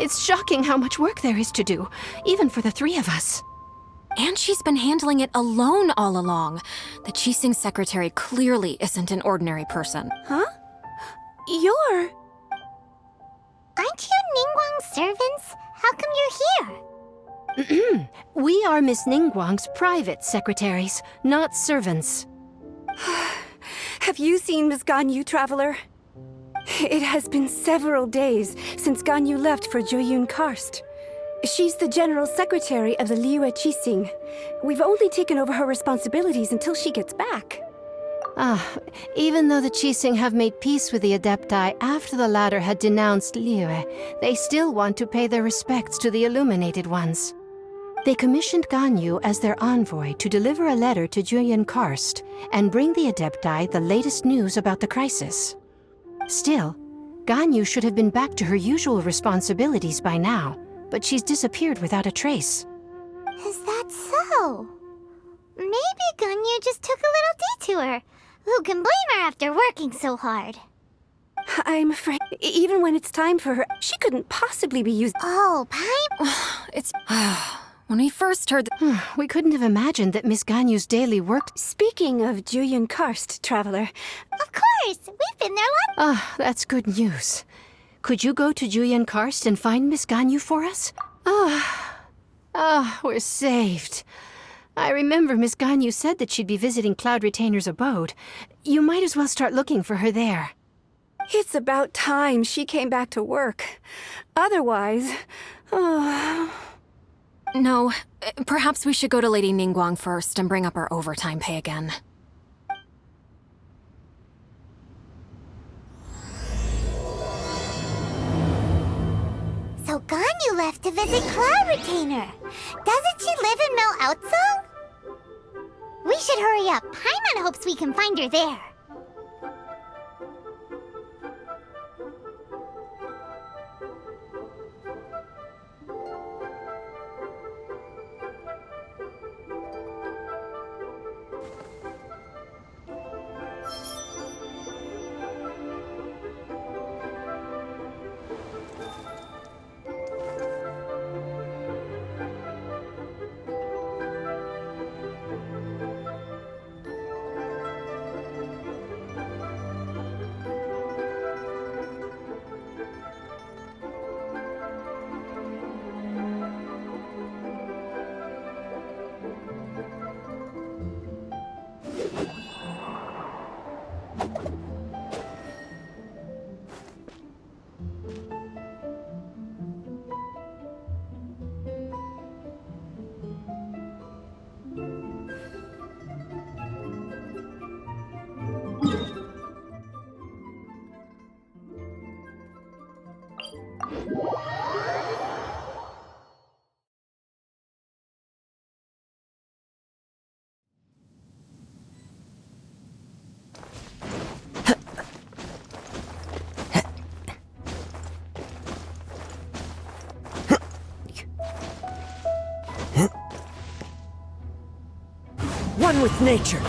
It's shocking how much work there is to do, even for the three of us. And she's been handling it alone all along. The Qixing secretary clearly isn't an ordinary person. Huh? You're... Aren't you Ningguang's servants? How come you're here? We are Miss Ningguang's private secretaries, not servants. Have you seen Miss Ganyuuuuuuu, Traveler? It has been several days since Ganyuuuuuuuu left for Ganyuuuuuuuu Karst. She's the general secretary of the Liyue Qixing. We've only taken over her responsibilities until she gets back. Even though the Qixing have made peace with the Adepti after the latter had denounced Liyue, they still want to pay their respects to the Illuminated Ones. They commissioned Ganyuuuuuuuu as their envoy to deliver a letter to Ganyuuuuuuuu Karst and bring the Adepti the latest news about the crisis. Still, Ganyuuuuuuuu should have been back to her usual responsibilities by now, but she's disappeared without a trace. Is that so? Maybe Ganyuuuuuuu just took a little detour. Who can blame her after working so hard? I'm afraid even when it's time for her, she couldn't possibly be used. Oh, pipe? It's... When we first heard We couldn't have imagined that Miss Ganyuuuuuuu's daily work... Speaking of Ganyuuuuuuuu Karst, Traveler. Of course! We've been there That's good news. Could you go to Ganyuuuuuuuu Karst and find Miss Ganyuuuuuuuu for us? We're saved. I remember Miss Ganyuuuuuuuu said that she'd be visiting Cloud Retainer's abode. You might as well start looking for her there. It's about time she came back to work. Otherwise... No, perhaps we should go to Lady Ningguang first and bring up our overtime pay again. So Ganyuuuuuuuu left to visit Cloud Retainer. Doesn't she live in Mel Outsong? We should hurry up. Paimon hopes we can find her there. One with nature.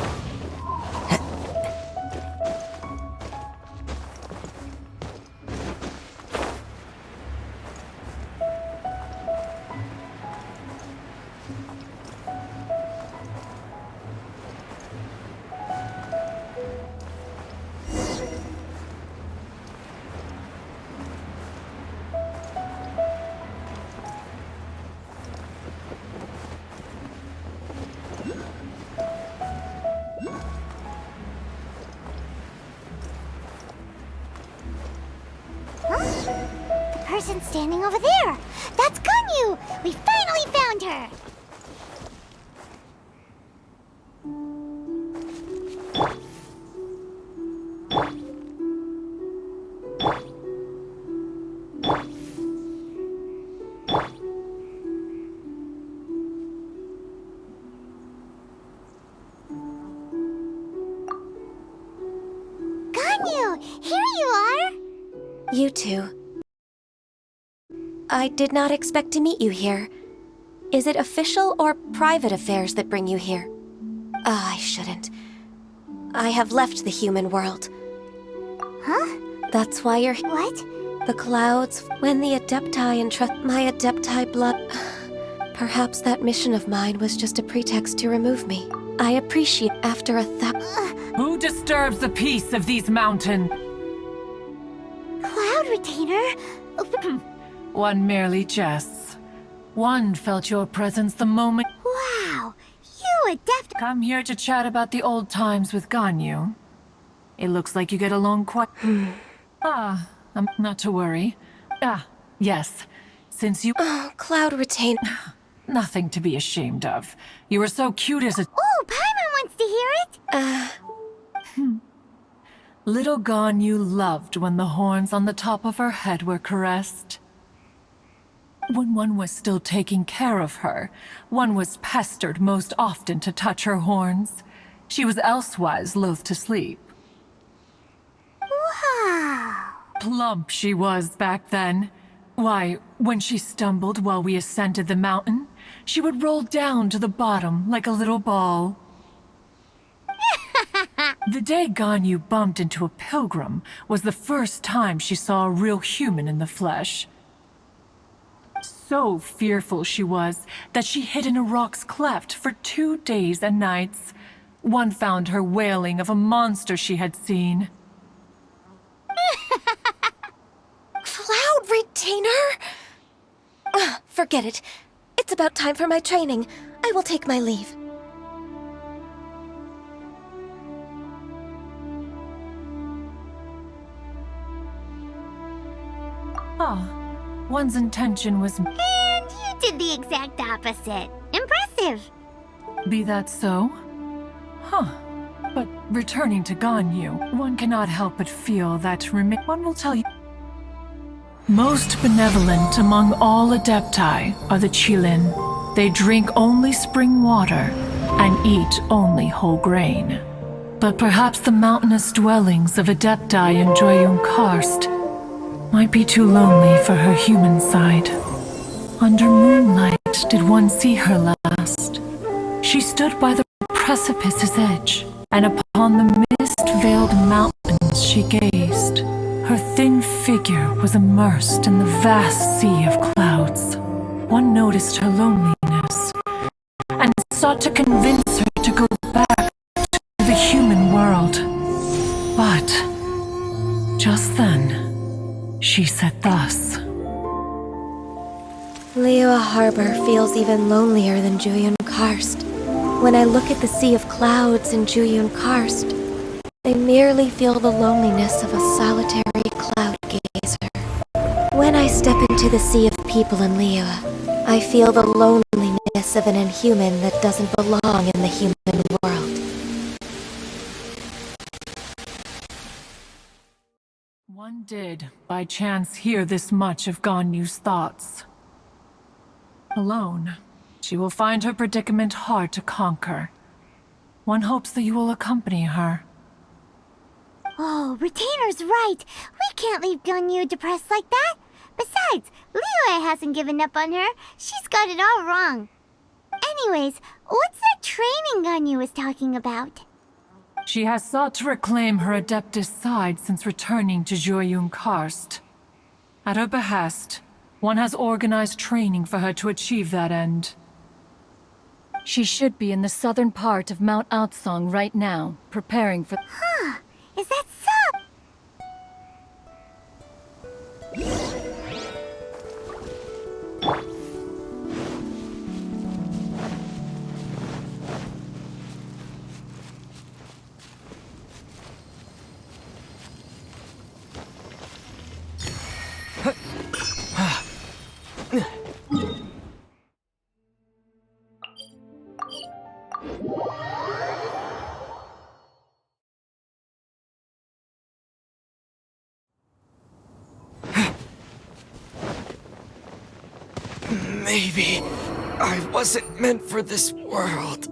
The person standing over there! That's Ganyuuuuuuu! We finally found her! You too. I did not expect to meet you here. Is it official or private affairs that bring you here? I shouldn't. I have left the human world. Huh? That's why you're What? The clouds, when the Adepti entrust my Adepti blood... Perhaps that mission of mine was just a pretext to remove me. I appreciate after Who disturbs the peace of these mountains? Cloud Retainer? One merely jests. One felt your presence the moment... Wow! You Adept... Come here to chat about the old times with Ganyu. It looks like you get along quite... not to worry. Yes. Since you... Oh, Cloud Retainer... Nothing to be ashamed of. You were so cute as a... Oh, Paimon wants to hear it! Little Ganyu loved when the horns on the top of her head were caressed. When one was still taking care of her, one was pestered most often to touch her horns. She was elsewise loath to sleep. Wow! Plump she was back then. Why, when she stumbled while we ascended the mountain, she would roll down to the bottom like a little ball. The day Ganyu bumped into a pilgrim was the first time she saw a real human in the flesh. So fearful she was that she hid in a rock's cleft for 2 days and nights. One found her wailing of a monster she had seen. Cloud Retainer? Forget it. It's about time for my training. I will take my leave. One's intention was... And you did the exact opposite. Impressive! Be that so? But returning to Ganyu, one cannot help but feel that one will tell you... Most benevolent among all Adepti are the Qilin. They drink only spring water and eat only whole grain. But perhaps the mountainous dwellings of Adepti in Ganyuuuuuuu Karst might be too lonely for her human side. Under moonlight did one see her last. She stood by the precipice's edge, and upon the mist-veiled mountains she gazed. Her thin figure was immersed in the vast sea of clouds. One noticed her loneliness, and sought to convince her to go back to the human world. But just then, she said thus. Liyue Harbor feels even lonelier than Ganyuuuuuuu Karst. When I look at the sea of clouds in Ganyuuuuuuu Karst, I merely feel the loneliness of a solitary cloud gazer. When I step into the sea of people in Liyue, I feel the loneliness of an inhuman that doesn't belong in the human world. One did, by chance, hear this much of Ganyu's thoughts. Alone, she will find her predicament hard to conquer. One hopes that you will accompany her. Oh, Retainer's right. We can't leave Ganyu depressed like that. Besides, Liyue hasn't given up on her. She's got it all wrong. Anyways, what's that training Ganyu was talking about? She has sought to reclaim her Adeptus side since returning to Ganyuuuuuuu Karst. At her behest, one has organized training for her to achieve that end. She should be in the southern part of Mount Aotsong right now, preparing for... Is that so? Maybe I wasn't meant for this world.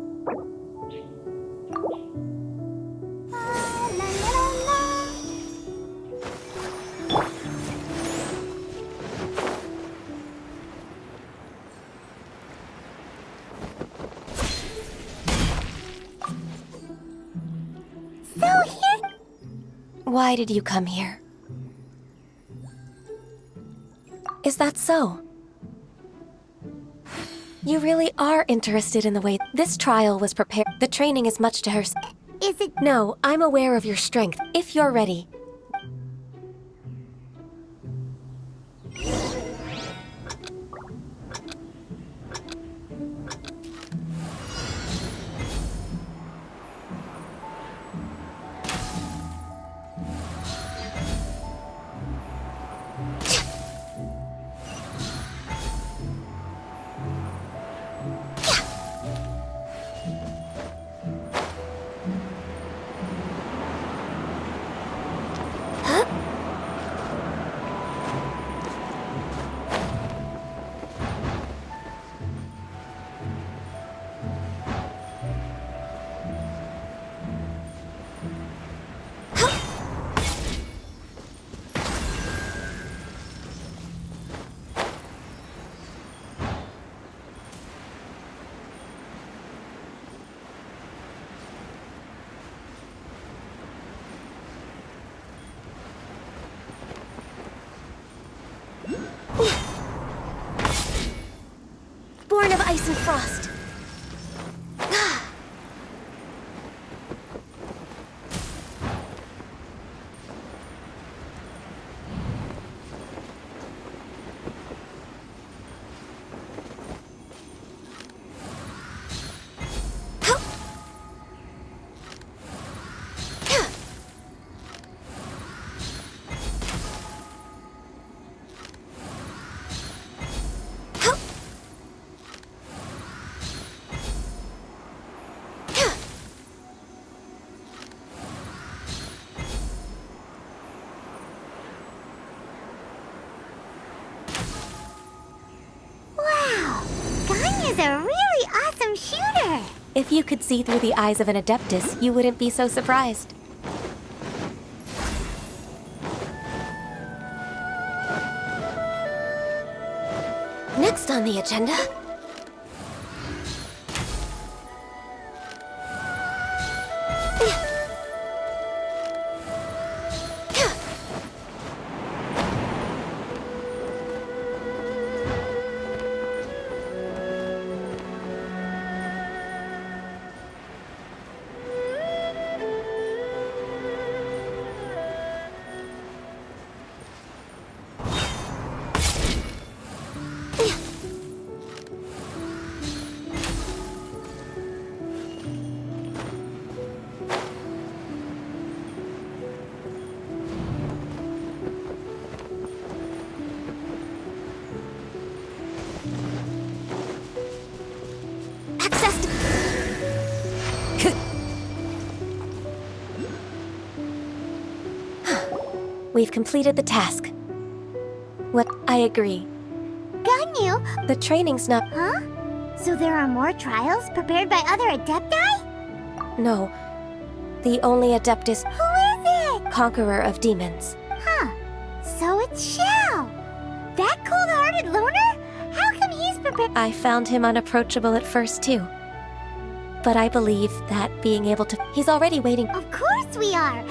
Why did you come here? Is that so? You really are interested in the way this trial was prepared. The training is much to her. Is it... No, I'm aware of your strength. If you're ready. Born of ice and frost. Ganyuuuuuuu's a really awesome shooter! If you could see through the eyes of an Adeptus, you wouldn't be so surprised. Next on the agenda... We've completed the task. What? I agree. Ganyu? The training's not... Huh? So there are more trials prepared by other Adepti? No. The only Adeptus... Who is it? Conqueror of demons. Huh. So it's Xiao. That cold-hearted loner? How come he's prepared... I found him unapproachable at first, too. But I believe that being able to... He's already waiting... Of course we are!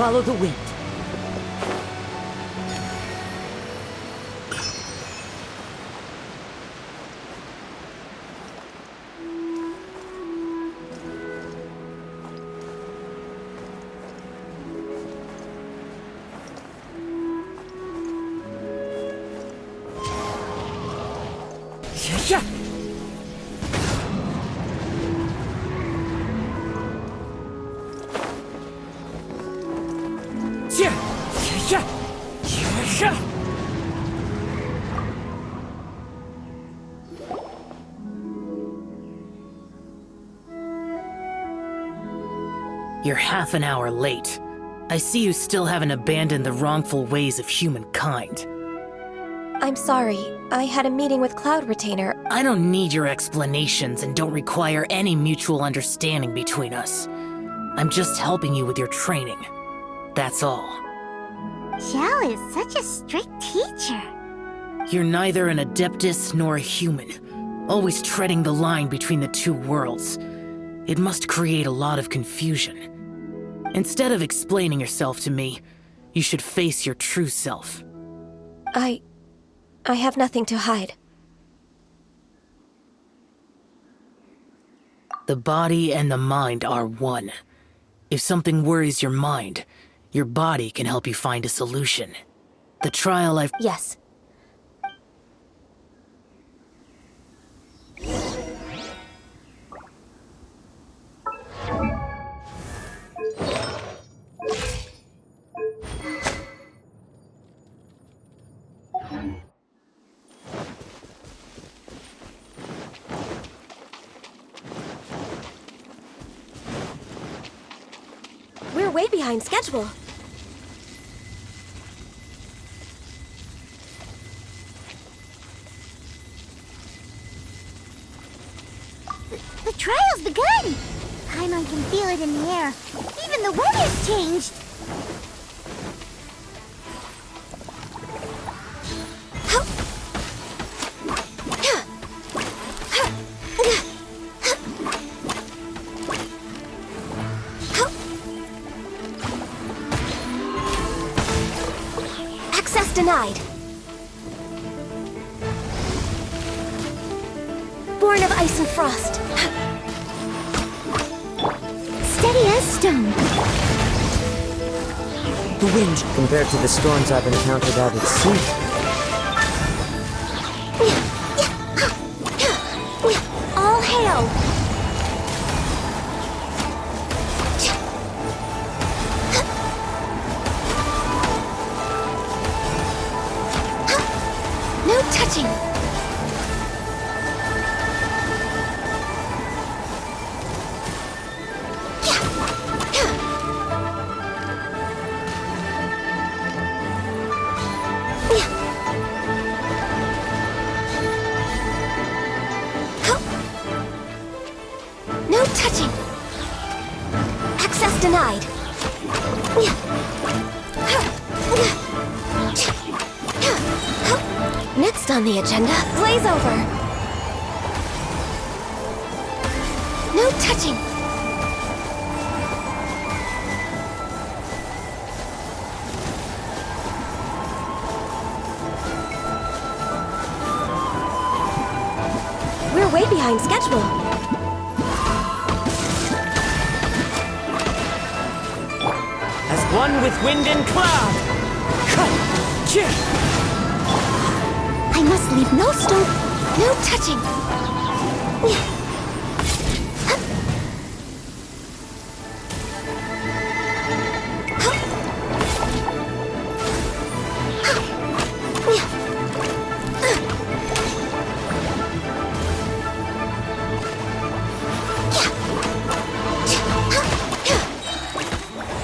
Follow the wind. Yeah. You're half an hour late. I see you still haven't abandoned the wrongful ways of humankind. I'm sorry. I had a meeting with Cloud Retainer. I don't need your explanations and don't require any mutual understanding between us. I'm just helping you with your training. That's all. Xiao is such a strict teacher. You're neither an Adeptus nor a human, always treading the line between the two worlds. It must create a lot of confusion. Instead of explaining yourself to me, you should face your true self. I have nothing to hide. The body and the mind are one. If something worries your mind, your body can help you find a solution. The trial I've... Yes. We're way behind schedule. The trial's begun! Paimon can feel it in the air. Even the weather's changed! Access denied. Born of ice and frost. Steady as stone. The wind, compared to the storms I've encountered out at sea. All hail! No touching! No touching! Access denied! Next on the agenda, blaze over! No touching! We're way behind schedule. As one with wind and cloud! Cut! Chip! I must leave no stone. No touching!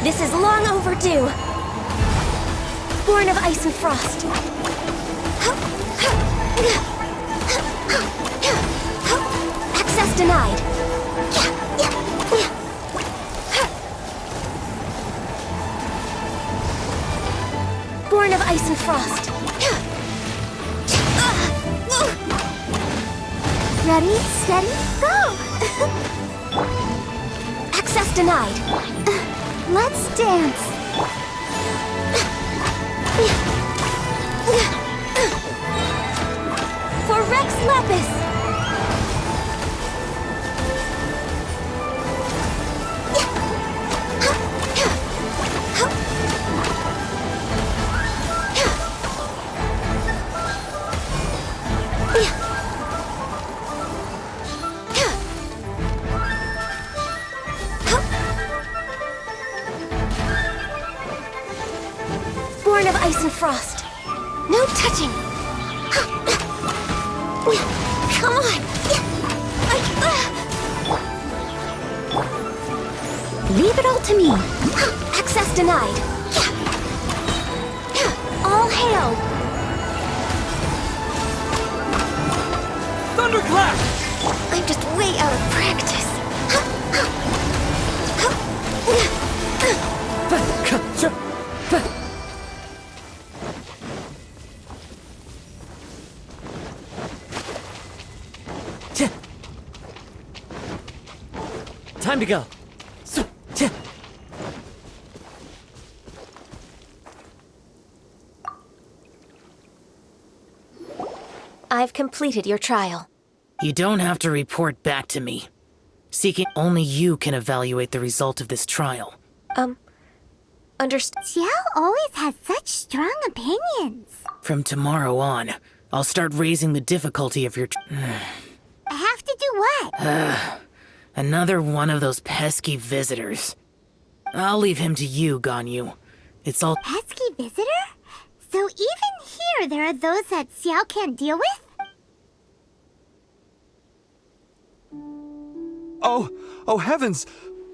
This is long overdue. Born of ice and frost. Access denied. Born of ice and frost. Ready, steady, go! Access denied. Let's dance. For Rex Lapis! Born of ice and frost. No touching. Come on. Leave it all to me. Access denied. All hail. Thunderclap! I'm just way out of practice. Time to go. I've completed your trial. You don't have to report back to me. Seeking only you can evaluate the result of this trial. Understand? Xiao always has such strong opinions. From tomorrow on, I'll start raising the difficulty of your I have to do what? Another one of those pesky visitors. I'll leave him to you, Ganyu. It's all— Pesky visitor? So even here there are those that Xiao can't deal with? Oh heavens!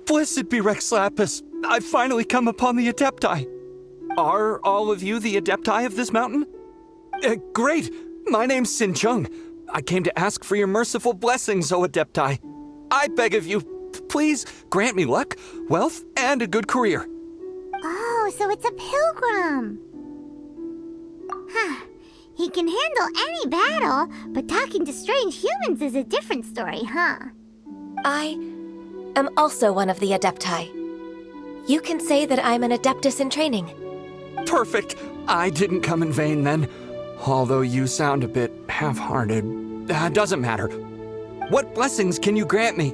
Blessed be Rex Lapis! I've finally come upon the Adepti! Are all of you the Adepti of this mountain? Great! My name's Sin Chung. I came to ask for your merciful blessings, O Adepti. I beg of you, please grant me luck, wealth, and a good career. Oh, so it's a pilgrim. Huh. He can handle any battle, but talking to strange humans is a different story, huh? I am also one of the Adepti. You can say that I'm an Adeptus in training. Perfect! I didn't come in vain then. Although you sound a bit half-hearted. Doesn't matter. What blessings can you grant me?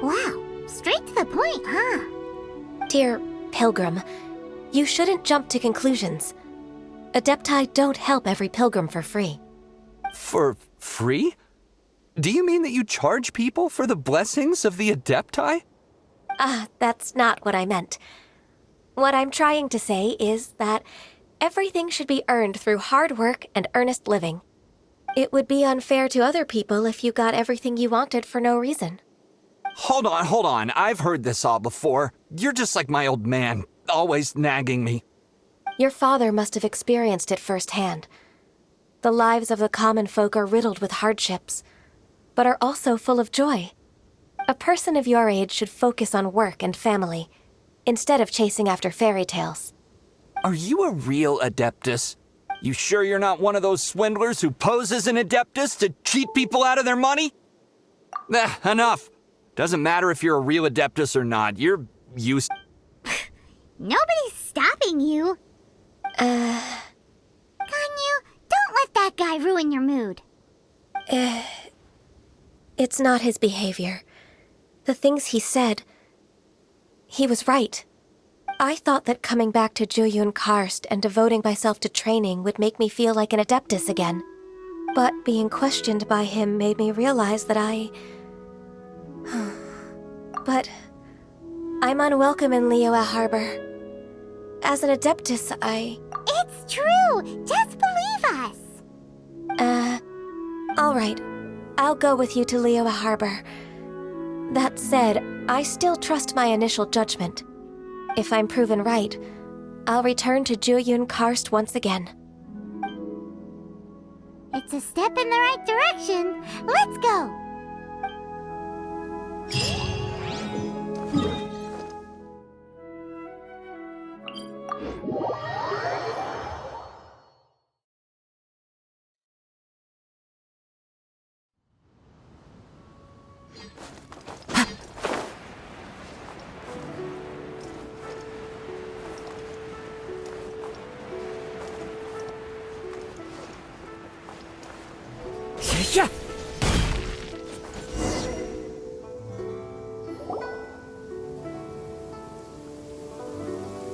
Wow, straight to the point, huh? Dear Pilgrim, you shouldn't jump to conclusions. Adepti don't help every pilgrim for free. For free? Do you mean that you charge people for the blessings of the Adepti? That's not what I meant. What I'm trying to say is that everything should be earned through hard work and earnest living. It would be unfair to other people if you got everything you wanted for no reason. Hold on. I've heard this all before. You're just like my old man, always nagging me. Your father must have experienced it firsthand. The lives of the common folk are riddled with hardships, but are also full of joy. A person of your age should focus on work and family, instead of chasing after fairy tales. Are you a real Adeptus? You sure you're not one of those swindlers who pose as an Adeptus to cheat people out of their money? Enough. Doesn't matter if you're a real Adeptus or not. You're used. Nobody's stopping you. Ganyu, don't let that guy ruin your mood. It's not his behavior. The things he said, he was right. I thought that coming back to Juyun Karst and devoting myself to training would make me feel like an Adeptus again. But being questioned by him made me realize that But I'm unwelcome in Liyue Harbor. As an Adeptus, It's true! Just believe us! All right. I'll go with you to Liyue Harbor. That said, I still trust my initial judgment. If I'm proven right, I'll return to Juyun Karst once again. It's a step in the right direction. Let's go! Yeah.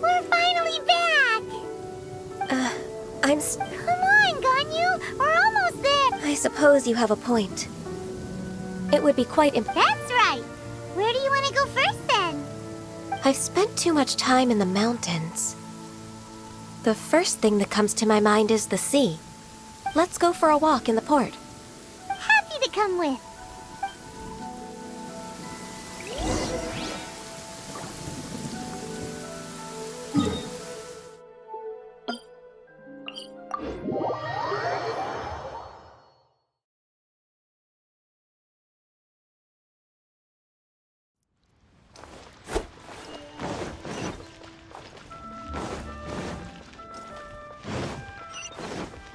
We're finally back! Come on, Ganyu! We're almost there! I suppose you have a point. It would be quite That's right! Where do you want to go first, then? I've spent too much time in the mountains. The first thing that comes to my mind is the sea. Let's go for a walk in the port. Happy to come with.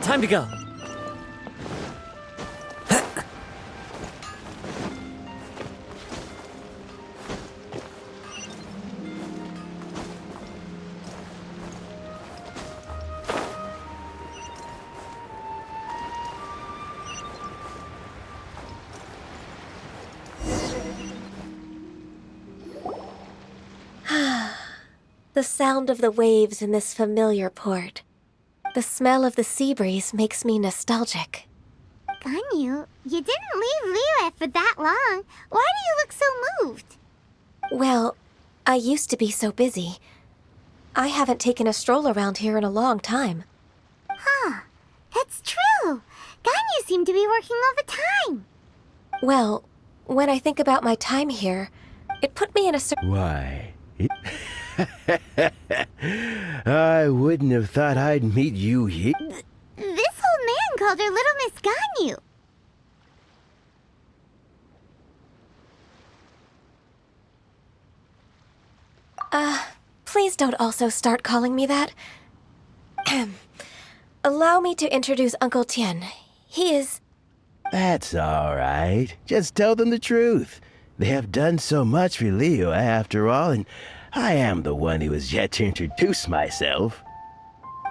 Time to go. The sound of the waves in this familiar port. The smell of the sea breeze makes me nostalgic. Ganyu, you didn't leave Liyue for that long. Why do you look so moved? Well, I used to be so busy. I haven't taken a stroll around here in a long time. Huh. It's true. Ganyu seemed to be working all the time. Well, when I think about my time here, it put me in a Why? I wouldn't have thought I'd meet you here. This old man called her Little Miss Ganyu. Please don't also start calling me that. Allow me to introduce Uncle Tien. He is... That's all right. Just tell them the truth. They have done so much for Liyue after all, and I am the one who has yet to introduce myself.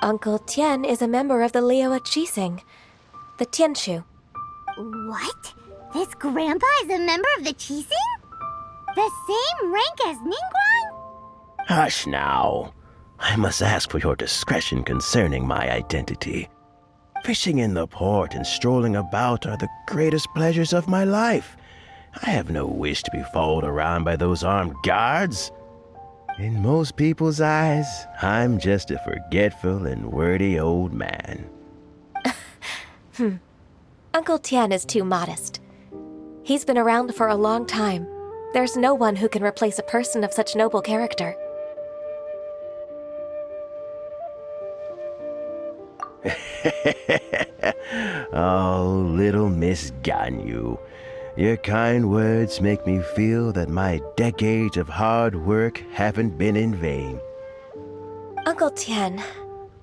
Uncle Tien is a member of the Liyue Qixing, the Tianshu. What? This grandpa is a member of the Qixing? The same rank as Ningguang? Hush now. I must ask for your discretion concerning my identity. Fishing in the port and strolling about are the greatest pleasures of my life. I have no wish to be followed around by those armed guards. In most people's eyes, I'm just a forgetful and wordy old man. Uncle Tien is too modest. He's been around for a long time. There's no one who can replace a person of such noble character. Oh, little Miss Ganyu. Your kind words make me feel that my decades of hard work haven't been in vain. Uncle Tien,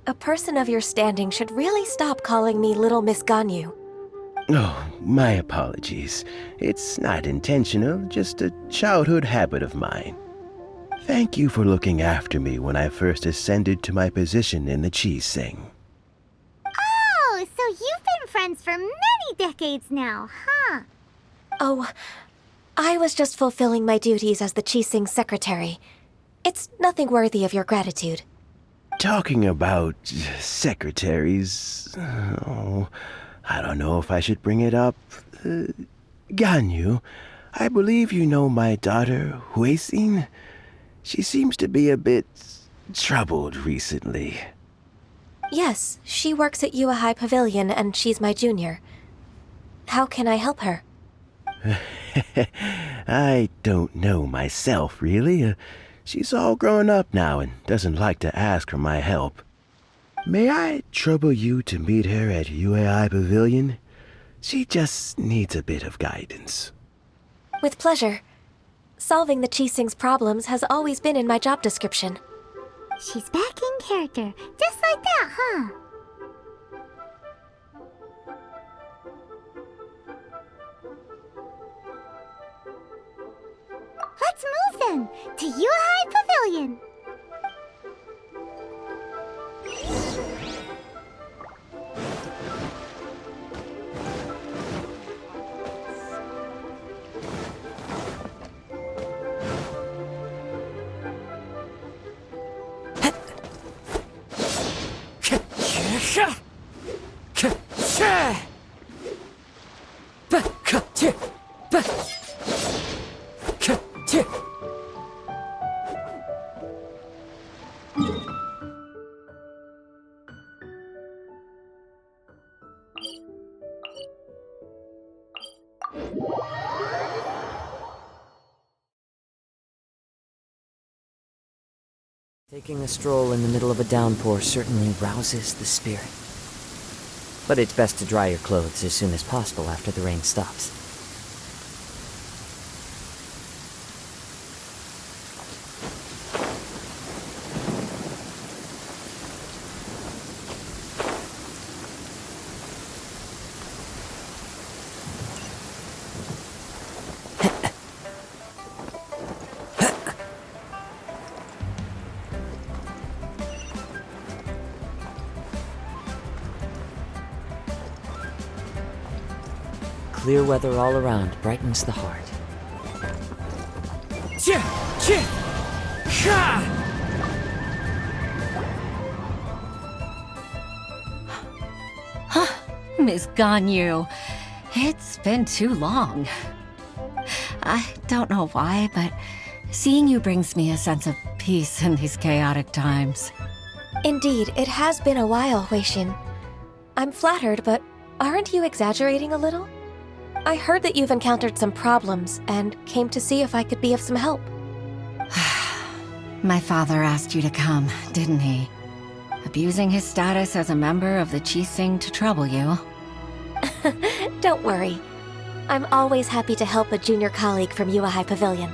a person of your standing should really stop calling me Little Miss Ganyu. Oh, my apologies. It's not intentional, just a childhood habit of mine. Thank you for looking after me when I first ascended to my position in the Qixing. Oh, so you've been friends for many decades now, huh? Oh, I was just fulfilling my duties as the Qixing secretary. It's nothing worthy of your gratitude. Talking about secretaries... Oh, I don't know if I should bring it up. Ganyu, I believe you know my daughter, Huixin. She seems to be a bit troubled recently. Yes, she works at Yue High Pavilion and she's my junior. How can I help her? I don't know myself, really. She's all grown up now and doesn't like to ask for my help. May I trouble you to meet her at Yue High Pavilion? She just needs a bit of guidance. With pleasure. Solving the Qixing's problems has always been in my job description. She's back in character, just like that, huh? Let's move then, to Yue High Pavilion. Taking a stroll in the middle of a downpour certainly rouses the spirit. But it's best to dry your clothes as soon as possible after the rain stops. Clear weather all around brightens the heart. Miss Ganyu, it's been too long. I don't know why, but seeing you brings me a sense of peace in these chaotic times. Indeed, it has been a while, Huixin. I'm flattered, but aren't you exaggerating a little? I heard that you've encountered some problems and came to see if I could be of some help. My father asked you to come, didn't he? Abusing his status as a member of the Qixing to trouble you. Don't worry. I'm always happy to help a junior colleague from Yuehai Pavilion.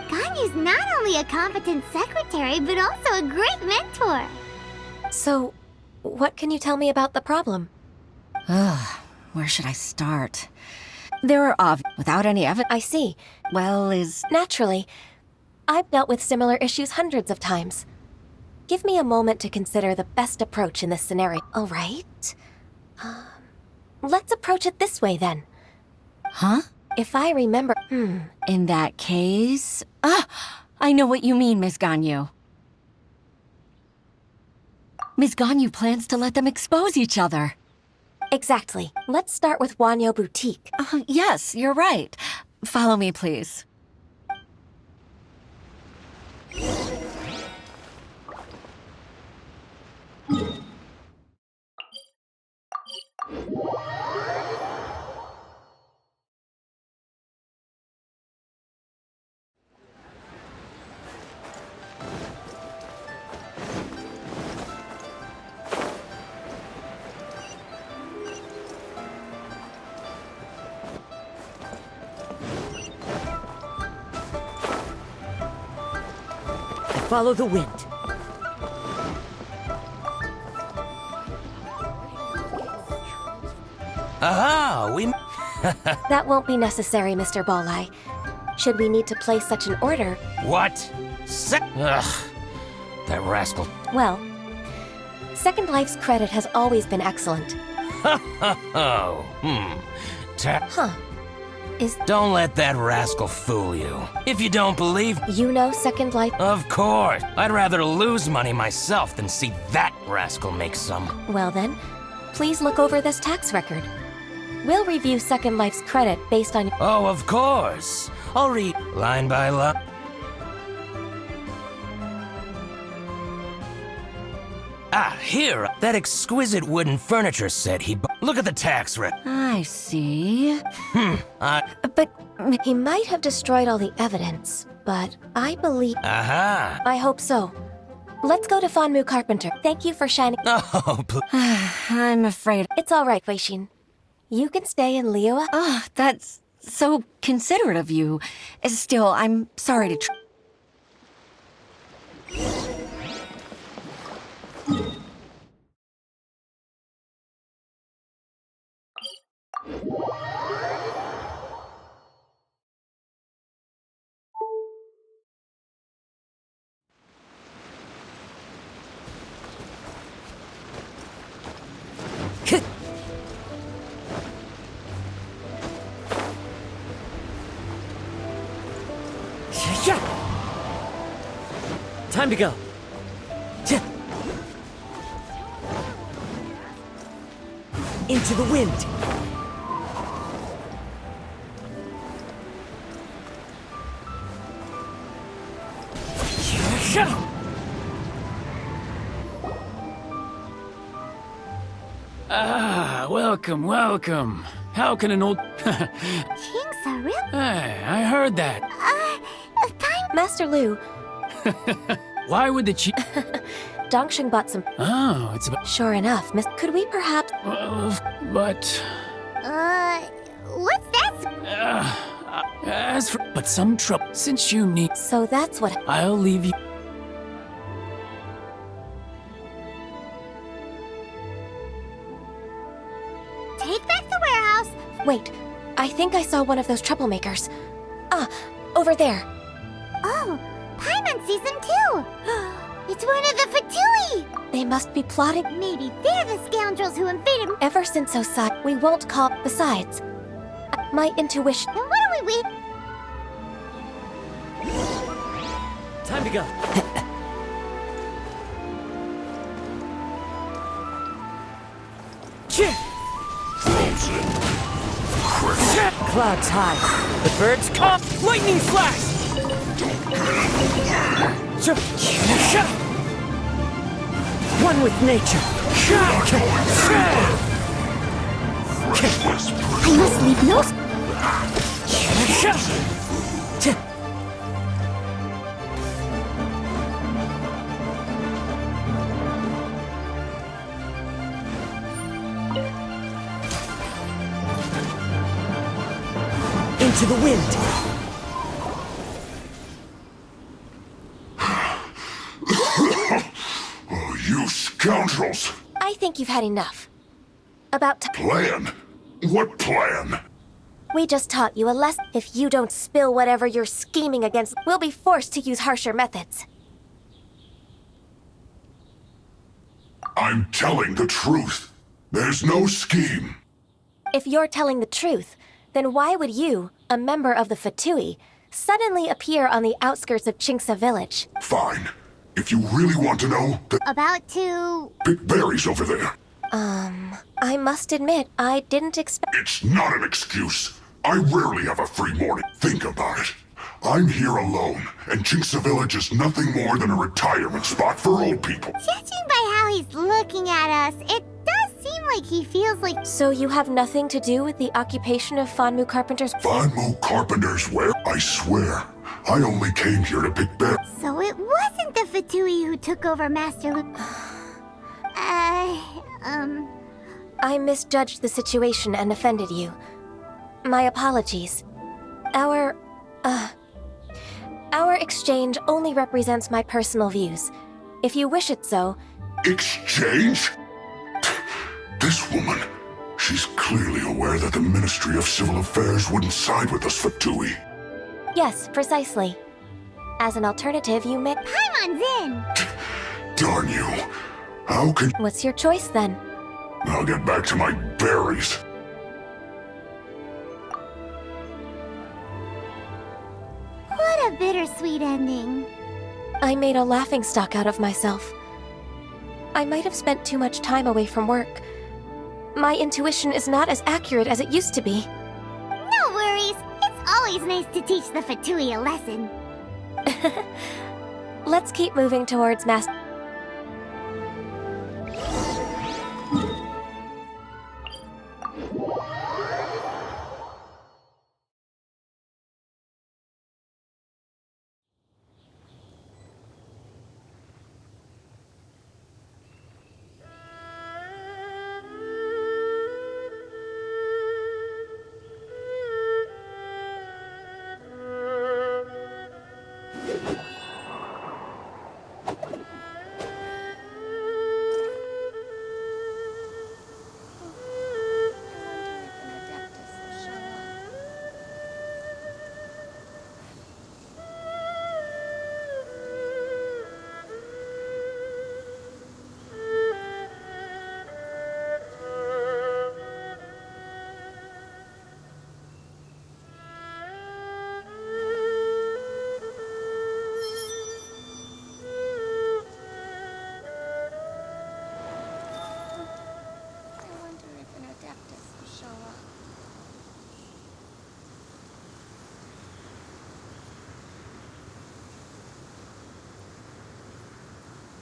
Ganyu's not only a competent secretary, but also a great mentor. So, what can you tell me about the problem? Ugh, where should I start? There are without any evidence. I see. Well, Naturally. I've dealt with similar issues hundreds of times. Give me a moment to consider the best approach in this scenario. All right. Let's approach it this way, then. Huh? If I remember... In that case... I know what you mean, Miss Ganyu. Miss Ganyu plans to let them expose each other. Exactly. Let's start with Wanyo Boutique. Yes, you're right. Follow me, please. Follow the wind. Aha! That won't be necessary, Mr. Bolai. Should we need to place such an order... What? Ugh. That rascal. Well, Second Life's credit has always been excellent. Oh, Huh. Don't let that rascal fool you. If you don't believe... You know Second Life... Of course. I'd rather lose money myself than see that rascal make some. Well then, please look over this tax record. We'll review Second Life's credit based on... Oh, of course. I'll read line by line. Here. That exquisite wooden furniture set he bought. Look at the tax record. I see. But he might have destroyed all the evidence, but I believe... Aha. I hope so. Let's go to Fanmu Carpenter. Thank you for shining... Oh, I'm afraid... It's all right, Huixin. You can stay in Liyue. That's so considerate of you. Still, I'm sorry to... Time to go. Into the wind. Welcome, welcome. How can an old... King's a real... Hey, I heard that. Master Lu, Why would the Dongsheng bought some... Oh, it's about... Sure enough, Miss... Could we perhaps... but... what's that? As for... But some trouble... Since you need... So that's what... I'll leave you... Take back the warehouse. Wait, I think I saw one of those troublemakers. Over there. Oh, Paimon sees them too. It's one of the Fatui. They must be plotting... Maybe they're the scoundrels who invaded... Ever since Osai, we won't call... Besides, my intuition... Then what do we wait? Time to go. clouds high. The birds come. Lightning flash! One with nature. I must leave no... Into the wind. Oh, you scoundrels! I think you've had enough. About time. Plan? What plan? We just taught you a lesson. If you don't spill whatever you're scheming against, we'll be forced to use harsher methods. I'm telling the truth. There's no scheme. If you're telling the truth, then why would you, a member of the Fatui, suddenly appear on the outskirts of Chinksa village? Fine. If you really want to know, About to... pick berries over there. I must admit, I didn't expect... It's not an excuse. I rarely have a free morning. Think about it. I'm here alone, and Chinksa Village is nothing more than a retirement spot for old people. Judging by how he's looking at us, it does seem like he feels like... So you have nothing to do with the occupation of Fanmu Carpenter's... Fanmu Carpenter's where? I swear, I only came here to pick berries. So it wasn't the Fatui who took over Master Luke. I misjudged the situation and offended you. My apologies. Our exchange only represents my personal views. If you wish it so... Exchange? This woman, she's clearly aware that the Ministry of Civil Affairs wouldn't side with us, Fatui. Yes, precisely. As an alternative, you may... Paimon's in! Darn you. How could... What's your choice, then? I'll get back to my berries. What a bittersweet ending. I made a laughingstock out of myself. I might have spent too much time away from work. My intuition is not as accurate as it used to be. No worries. It's always nice to teach the Fatui a lesson. Let's keep moving towards Master...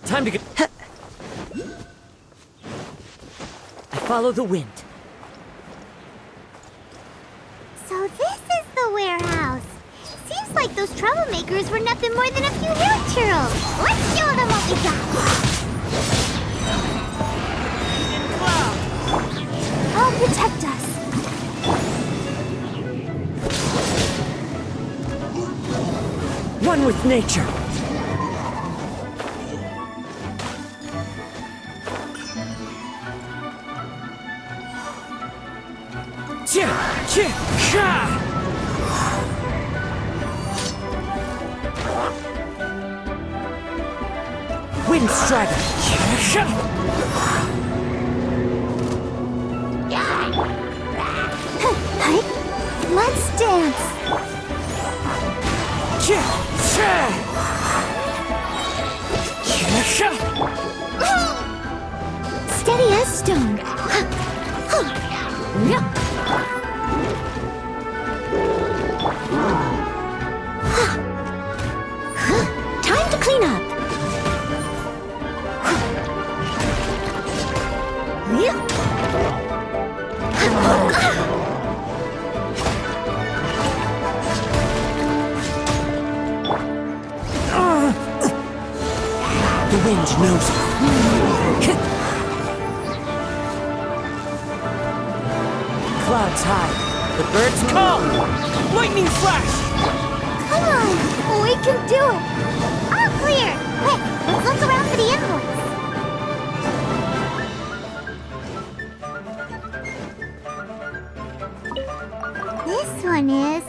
Time to go. I follow the wind. So this is the warehouse. Seems like those troublemakers were nothing more than a few hill churros. Let's show them what we got. Oh, protect us. One with nature. Wind Strider. Let's dance. Steady as stone. The wind knows it. Clouds high. The birds call. Lightning flash! Come on! We can do it! All clear! Quick, let's look around for the invoice. This one is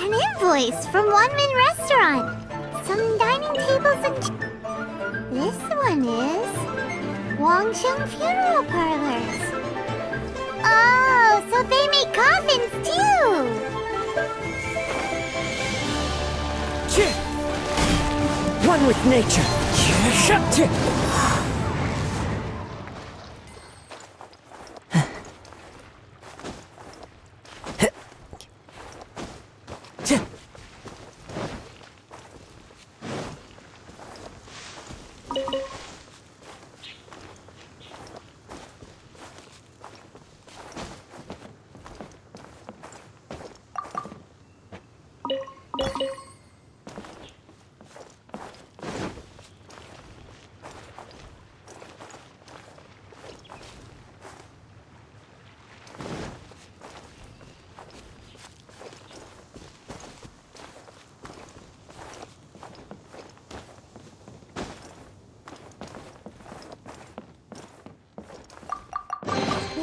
an invoice from One Min Restaurant. Some dining tables and... This one is Wangsheng Funeral Parlors. Oh, so they make coffins too! One with nature.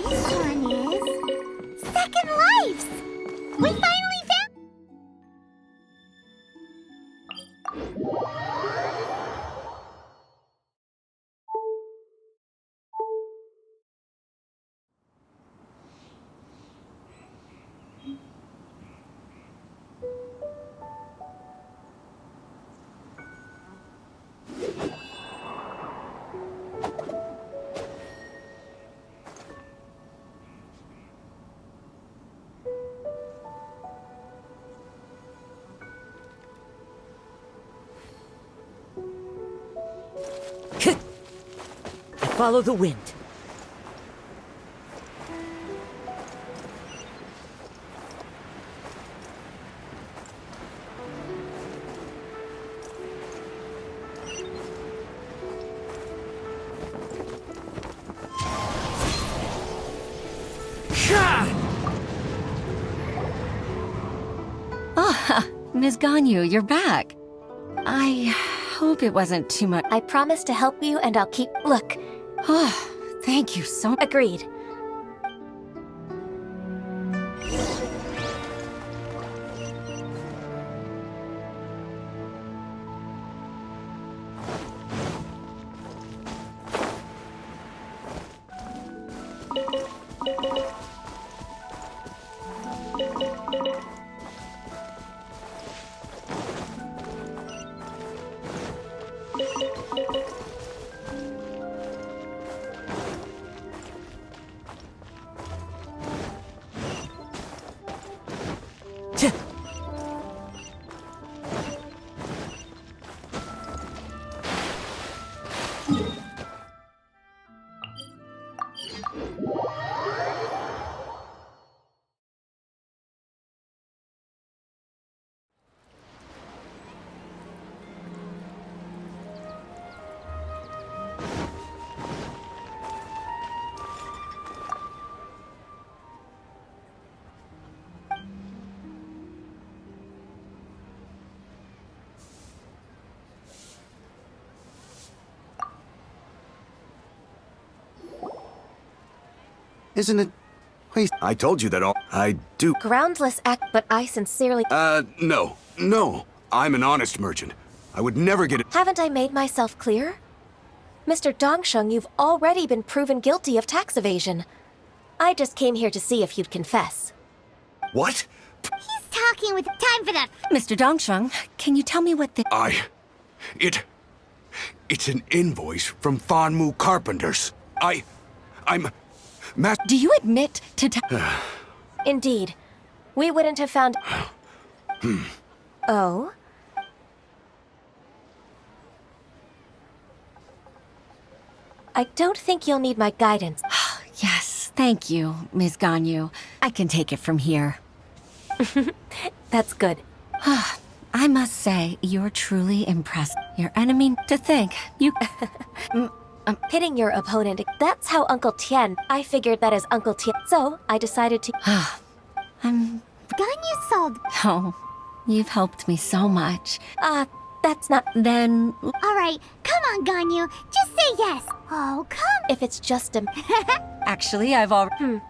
This one is Second Lives! We finally found... Follow the wind. Ah, Ms. Ganyu, you're back. I hope it wasn't too much. I promise to help you and I'll keep... Look. Oh, thank you so much. Agreed. Isn't it? Wait, I told you that all. I do. Groundless act, but I sincerely... No. No. I'm an honest merchant. I would never get it. Haven't I made myself clear? Mr. Dongsheng, you've already been proven guilty of tax evasion. I just came here to see if you'd confess. What? He's talking with time for that. Mr. Dongsheng, can you tell me what the... It's an invoice from Fanmu Carpenters. I'm... Do you admit to Indeed. We wouldn't have found... Oh? I don't think you'll need my guidance. Yes, thank you, Ms. Ganyu. I can take it from here. That's good. I must say, you're truly impressive. Your enemy to think. You... Pitting your opponent, that's how Uncle Tien. I figured that as Uncle Tien, so I decided to... I'm... Ganyu sold. Oh, you've helped me so much. That's not... Then... Alright, come on, Ganyu. Just say yes. Oh, come. If it's just a... Actually, I've already...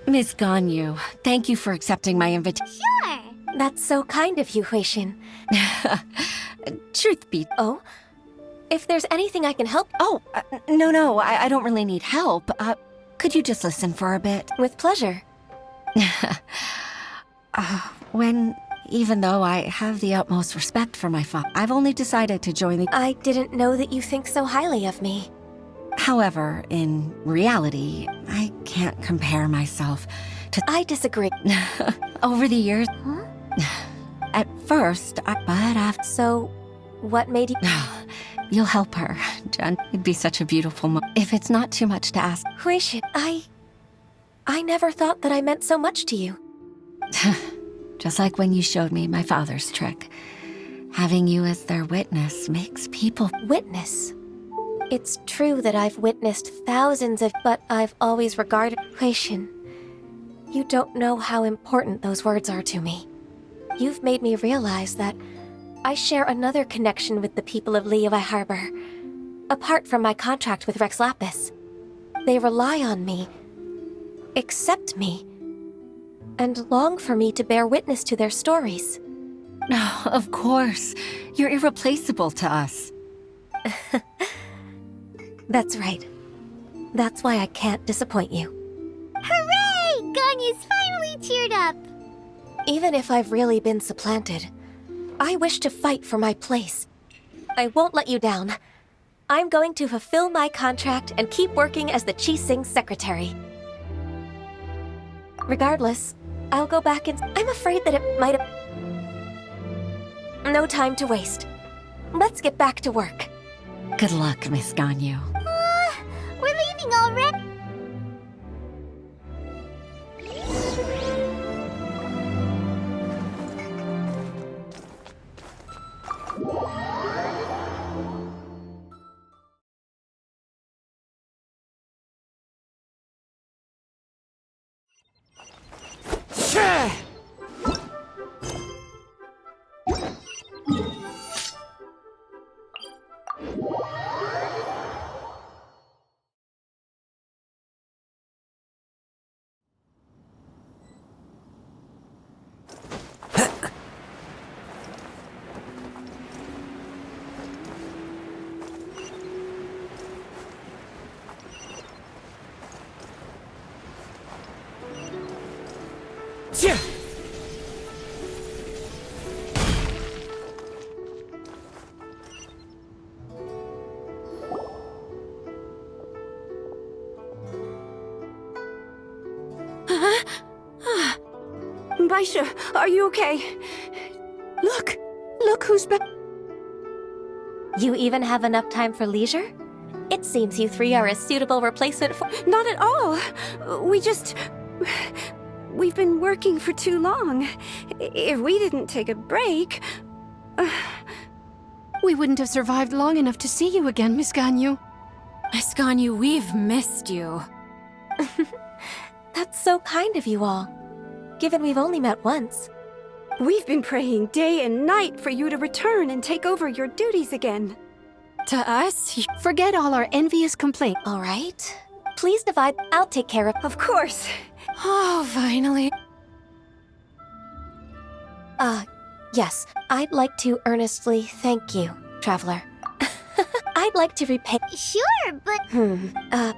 Miss Ganyu, thank you for accepting my invitation. Sure. That's so kind of you, Huixin. Truth be... Oh? If there's anything I can help... Oh, no, I don't really need help. Could you just listen for a bit? With pleasure. Even though I have the utmost respect for my father, I've only decided to join the... I didn't know that you think so highly of me. However, in reality, I can't compare myself to... I disagree. Over the years... Huh? At first, but after... So, what made you... You'll help her, Jen. It'd be such a beautiful moment. If it's not too much to ask... Huixin, I never thought that I meant so much to you. Just like when you showed me my father's trick. Having you as their witness makes people... Witness? It's true that I've witnessed thousands of... But I've always regarded... Huixin, you don't know how important those words are to me. You've made me realize that I share another connection with the people of Liyue Harbor. Apart from my contract with Rex Lapis. They rely on me, accept me, and long for me to bear witness to their stories. No, of course. You're irreplaceable to us. That's right. That's why I can't disappoint you. Hooray! Ganyu's finally cheered up. Even if I've really been supplanted, I wish to fight for my place. I won't let you down. I'm going to fulfill my contract and keep working as the Qixing secretary. Regardless, I'll go back and... I'm afraid that it might have... No time to waste. Let's get back to work. Good luck, Miss Ganyu. We're leaving already. Baisha, are you okay? Look who's back. You even have enough time for leisure? It seems you three are a suitable replacement for... Not at all. We've been working for too long. If we didn't take a break... We wouldn't have survived long enough to see you again, Miss Ganyu. Miss Ganyu, we've missed you. That's so kind of you all, given we've only met once. We've been praying day and night for you to return and take over your duties again. To us? Forget all our envious complaints. All right. Please divide. I'll take care of... Of course. Oh, finally. Yes. I'd like to earnestly thank you, Traveler. I'd like to repay... Sure, but...